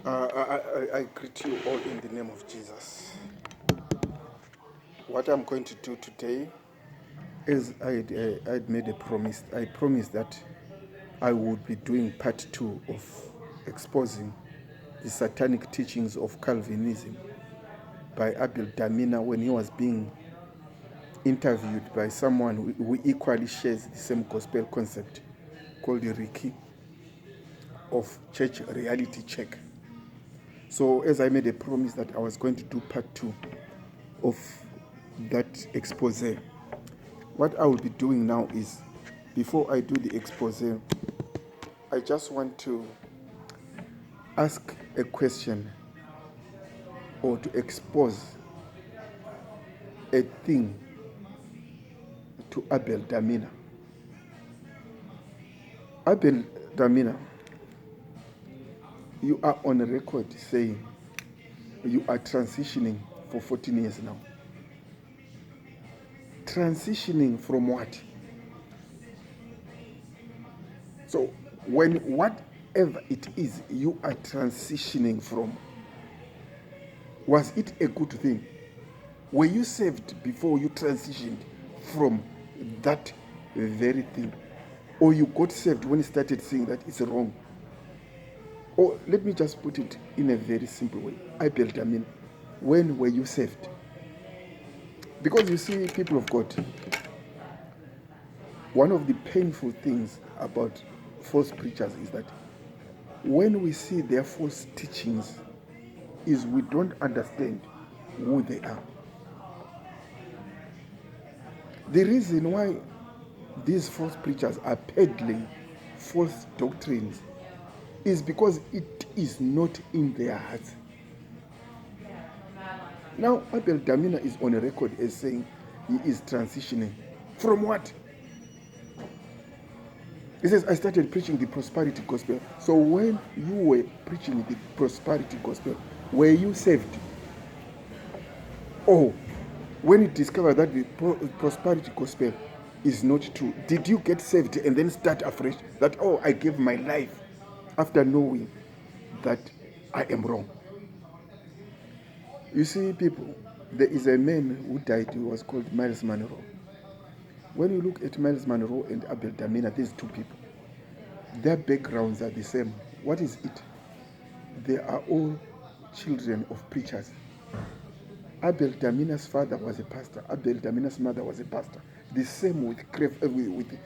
I greet you all in the name of Jesus. What I'm going to do today is I'd made a promise. I promised that I would be doing part 2 of exposing the satanic teachings of Calvinism by Abel Damina when he was being interviewed by someone who equally shares the same gospel concept called the Ricky of Church Reality Check. So as I made a promise that I was going to do part 2 of that expose, what I will be doing now is, before I do the expose, I just want to ask a question or to expose a thing to Abel Damina. Abel Damina, you are on record saying you are transitioning for 14 years now. Transitioning from what? So when whatever it is you are transitioning from, was it a good thing? Were you saved before you transitioned from that very thing? Or you got saved when you started saying that it's wrong? Or let me just put it in a very simple way. When were you saved? Because you see, people of God, one of the painful things about false preachers is that when we see their false teachings, is we don't understand who they are. The reason why these false preachers are peddling false doctrines is because it is not in their hearts. Now, Abel Damina is on a record as saying he is transitioning. From what? He says, I started preaching the prosperity gospel. So when you were preaching the prosperity gospel, were you saved? Or when you discovered that the prosperity gospel is not true, did you get saved and then start afresh? That, oh, I gave my life after knowing that I am wrong. You see, people, there is a man who died who was called Miles Monroe. When you look at Miles Monroe and Abel Damina, these two people, their backgrounds are the same. What is it? They are all children of preachers. Abel Damina's father was a pastor. Abel Damina's mother was a pastor. The same with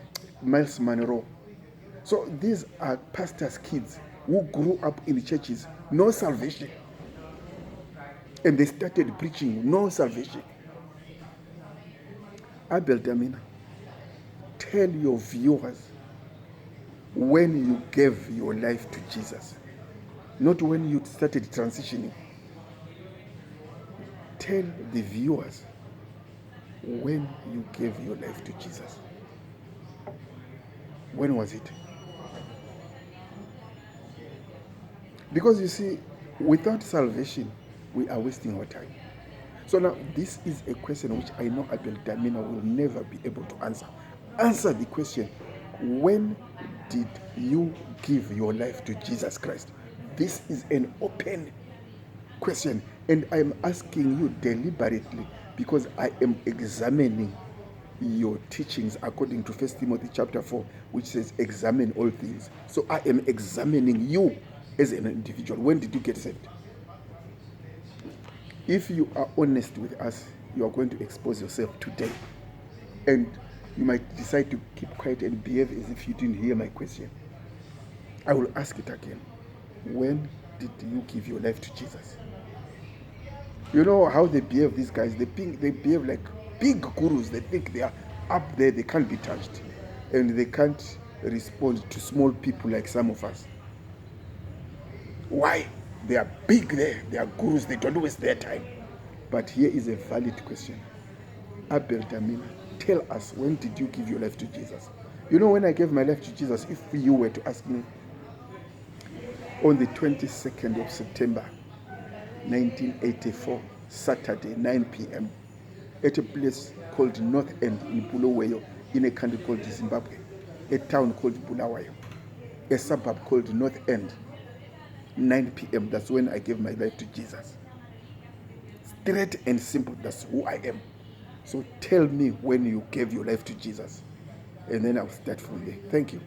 Miles Monroe. So these are pastors' kids who grew up in churches, no salvation. And they started preaching, no salvation. Abel Damina, tell your viewers when you gave your life to Jesus, not when you started transitioning. Tell the viewers when you gave your life to Jesus. When was it? Because you see, without salvation, we are wasting our time. So now, this is a question which I know Abel Damina will never be able to answer. Answer the question, when did you give your life to Jesus Christ? This is an open question, and I'm asking you deliberately because I am examining your teachings according to 1 Timothy chapter 4, which says examine all things. So I am examining you as an individual. When did you get saved? If you are honest with us, you are going to expose yourself today. And you might decide to keep quiet and behave as if you didn't hear my question. I will ask it again. When did you give your life to Jesus? You know how they behave, these guys? They behave like big gurus. They think they are up there, they can't be touched. And they can't respond to small people like some of us. Why? They are big there, they are gurus, they don't waste their time. But here is a valid question. Abel Damina, tell us, when did you give your life to Jesus? You know, when I gave my life to Jesus, if you were to ask me, on the 22nd of September 1984, Saturday, 9 p.m., at a place called North End in Bulawayo, in a country called Zimbabwe, a town called Bulawayo, a suburb called North End. 9 p.m. That's when I gave my life to Jesus. Straight and simple. That's who I am. So tell me when you gave your life to Jesus, and then I'll start from there. Thank you.